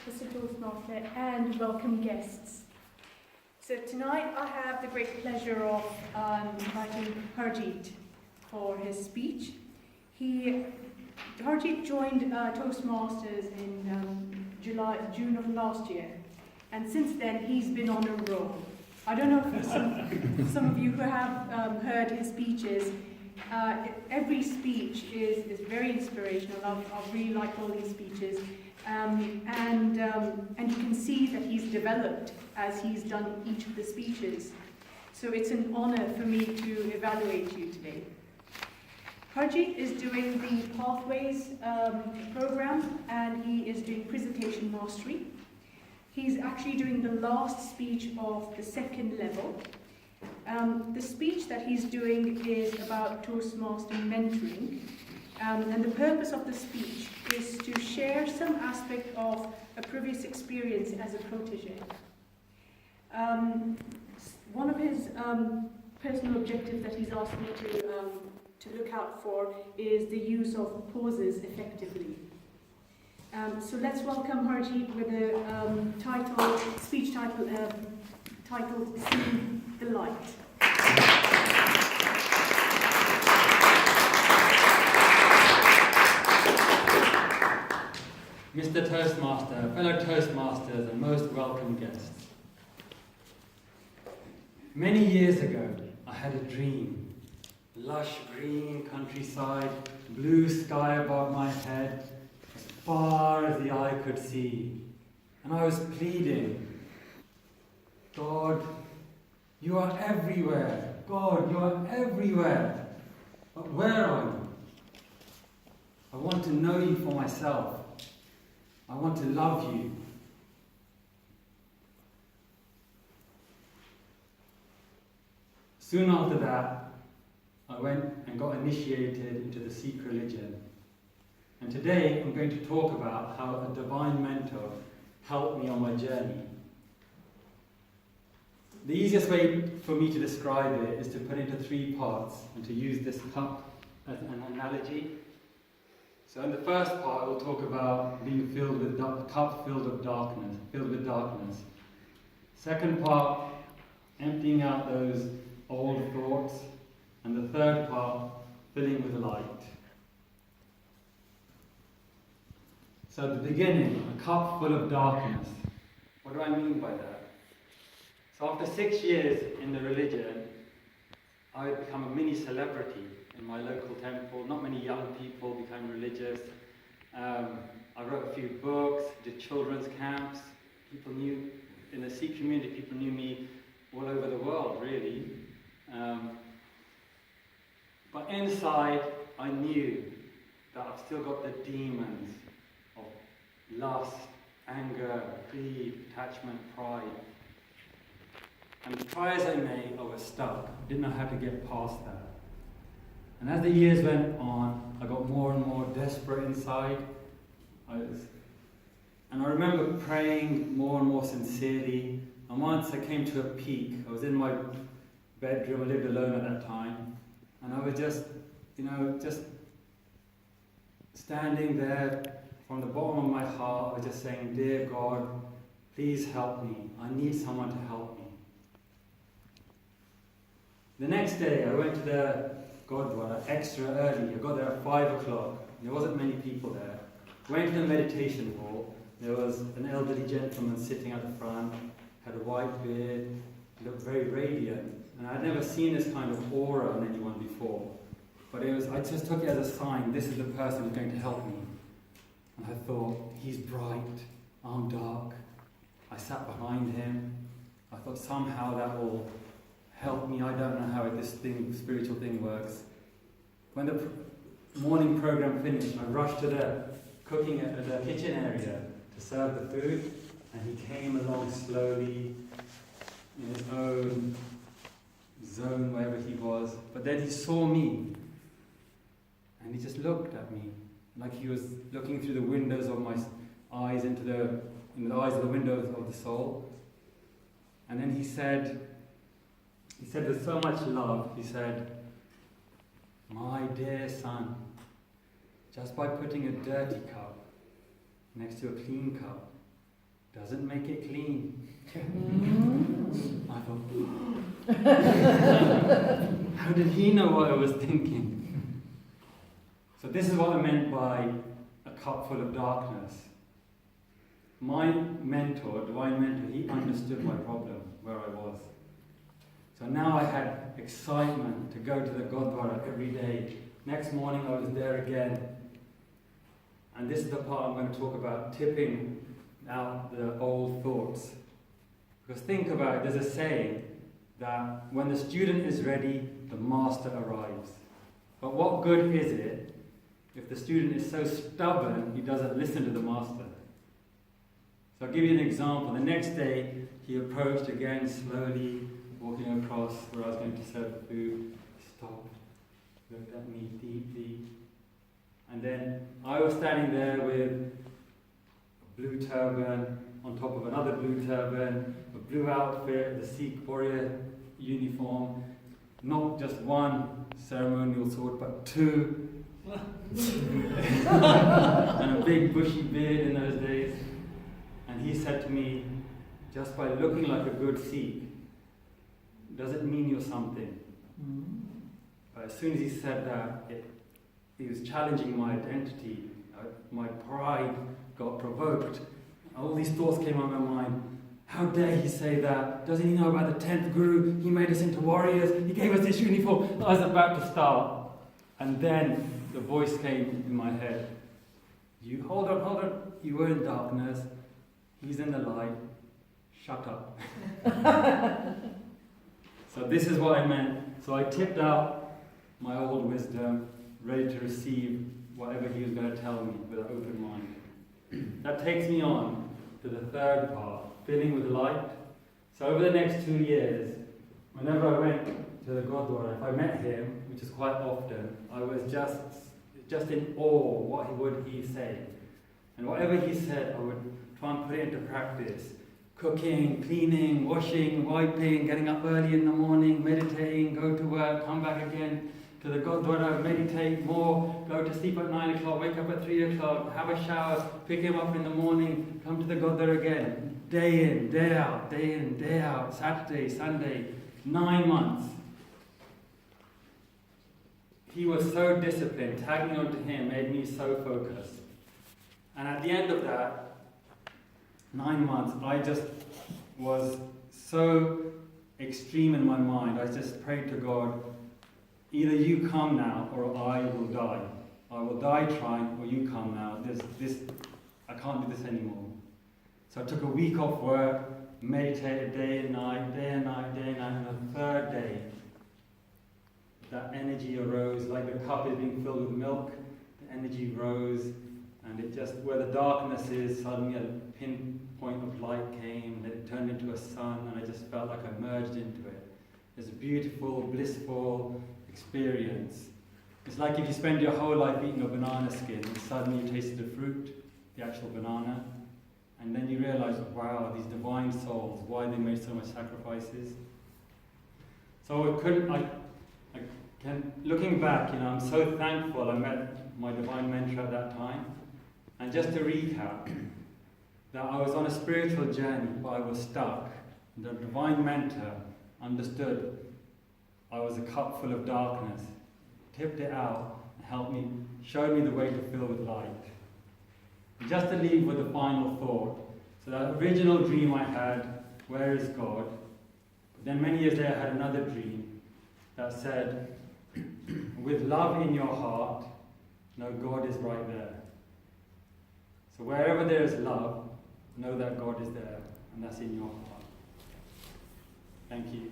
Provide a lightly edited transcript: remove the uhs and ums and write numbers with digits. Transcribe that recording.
Mr. Toastmaster, and welcome guests. So tonight I have the great pleasure of inviting Harjeet for his speech. Harjeet joined Toastmasters in June of last year, and since then he's been on a roll. I don't know if some of you who have heard his speeches, every speech is very inspirational. I really like all these speeches. And you can see that he's developed as he's done each of the speeches. So it's an honor for me to evaluate you today. Harjeet is doing the Pathways program, and he is doing Presentation Mastery. He's actually doing the last speech of the second level. The speech that he's doing is about Toastmaster mentoring. And the purpose of the speech is to share some aspect of a previous experience as a protege. One of his personal objectives that he's asked me to look out for is the use of pauses effectively. So let's welcome Harjeet with a speech titled "See the Light." Mr. Toastmaster, fellow Toastmasters, and most welcome guests. Many years ago, I had a dream. Lush green countryside, blue sky above my head, as far as the eye could see. And I was pleading, God, you are everywhere. God, you are everywhere. But where are you? I want to know you for myself. I want to love you. Soon after that, I went and got initiated into the Sikh religion. And today I'm going to talk about how a divine mentor helped me on my journey. The easiest way for me to describe it is to put it into 3 parts and to use this cup as an analogy. So in the first part, we'll talk about being filled with a cup filled with darkness. Second part, emptying out those old thoughts. And the third part, filling with light. So at the beginning, a cup full of darkness. What do I mean by that? So after 6 years in the religion, I had become a mini celebrity in my local temple. Not many young people became religious. I wrote a few books, did children's camps. People knew, in the Sikh community, people knew me all over the world, really. But inside, I knew that I've still got the demons of lust, anger, greed, attachment, pride. And try as I may, I was stuck. I didn't know how to get past that. And as the years went on, I got more and more desperate inside. And I remember praying more and more sincerely. And once I came to a peak. I was in my bedroom, I lived alone at that time. And I was just standing there from the bottom of my heart. I was just saying, dear God, please help me. I need someone to help me. The next day, I went to the Gurdwara extra early. I got there at 5 o'clock. There wasn't many people there. Went to the meditation hall. There was an elderly gentleman sitting at the front, had a white beard, looked very radiant. And I'd never seen this kind of aura on anyone before. But I just took it as a sign, this is the person who's going to help me. And I thought, he's bright, I'm dark. I sat behind him. I thought somehow that will help me. I don't know how this spiritual thing works. When the morning program finished, I rushed to the kitchen area to serve the food, and he came along slowly in his own zone, wherever he was. But then he saw me, and he just looked at me like he was looking through the windows of my eyes into the eyes of the windows of the soul. And then he said with so much love, he said, my dear son, just by putting a dirty cup next to a clean cup, doesn't make it clean. I thought, how did he know what I was thinking? So this is what I meant by a cup full of darkness. My mentor, divine mentor, he understood my problem, where I was. So now I had excitement to go to the Gurdwara every day. Next morning I was there again. And this is the part I'm going to talk about, tipping out the old thoughts. Because think about it, there's a saying that when the student is ready, the master arrives. But what good is it if the student is so stubborn he doesn't listen to the master? So I'll give you an example. The next day he approached again slowly, walking across where I was going to serve the food. He stopped, looked at me deeply. And then I was standing there with a blue turban on top of another blue turban, a blue outfit, the Sikh warrior uniform, not just one ceremonial sword, but two, and a big bushy beard in those days. And he said to me, just by looking like a good Sikh, doesn't mean you're something. But as soon as he said that, he was challenging my identity. My pride got provoked. All these thoughts came on my mind. How dare he say that? Doesn't he know about the 10th Guru? He made us into warriors. He gave us this uniform. I was about to start. And then the voice came in my head. You hold on. You were in darkness. He's in the light. Shut up. So this is what I meant. So I tipped out my old wisdom, ready to receive whatever he was going to tell me with an open mind. That takes me on to the third part, filling with light. So over the next 2 years, whenever I went to the Gurdwara, if I met him, which is quite often, I was just in awe. What would he say? And whatever he said, I would try and put it into practice. Cooking, cleaning, washing, wiping, getting up early in the morning, meditating, go to work, come back again to the Gurdwara, meditate more, go to sleep at 9 o'clock, wake up at 3 o'clock, have a shower, pick him up in the morning, come to the Gurdwara again. Day in, day out, day in, day out, Saturday, Sunday, 9 months. He was so disciplined, tagging on to him made me so focused. And at the end of that, 9 months, I just was so extreme in my mind. I just prayed to God, either you come now or I will die. I will die trying, or you come now. I can't do this anymore. So I took a week off work, meditated day and night, and the third day, that energy arose, like the cup is being filled with milk, the energy rose, and it just, where the darkness is, suddenly a pinpoint of light came, and it turned into a sun, and I just felt like I merged into it. It's a beautiful, blissful experience. It's like if you spend your whole life eating a banana skin, and suddenly you taste the fruit, the actual banana, and then you realize, wow, these divine souls, why they made so much sacrifices. So looking back, I'm so thankful I met my divine mentor at that time. And just to recap, that I was on a spiritual journey, but I was stuck. The divine mentor understood I was a cup full of darkness, tipped it out, and helped me, showed me the way to fill with light. And just to leave with a final thought, so that original dream I had, where is God? But then many years later I had another dream that said, with love in your heart, know God is right there. So wherever there is love, know that God is there, and that's in your heart. Thank you.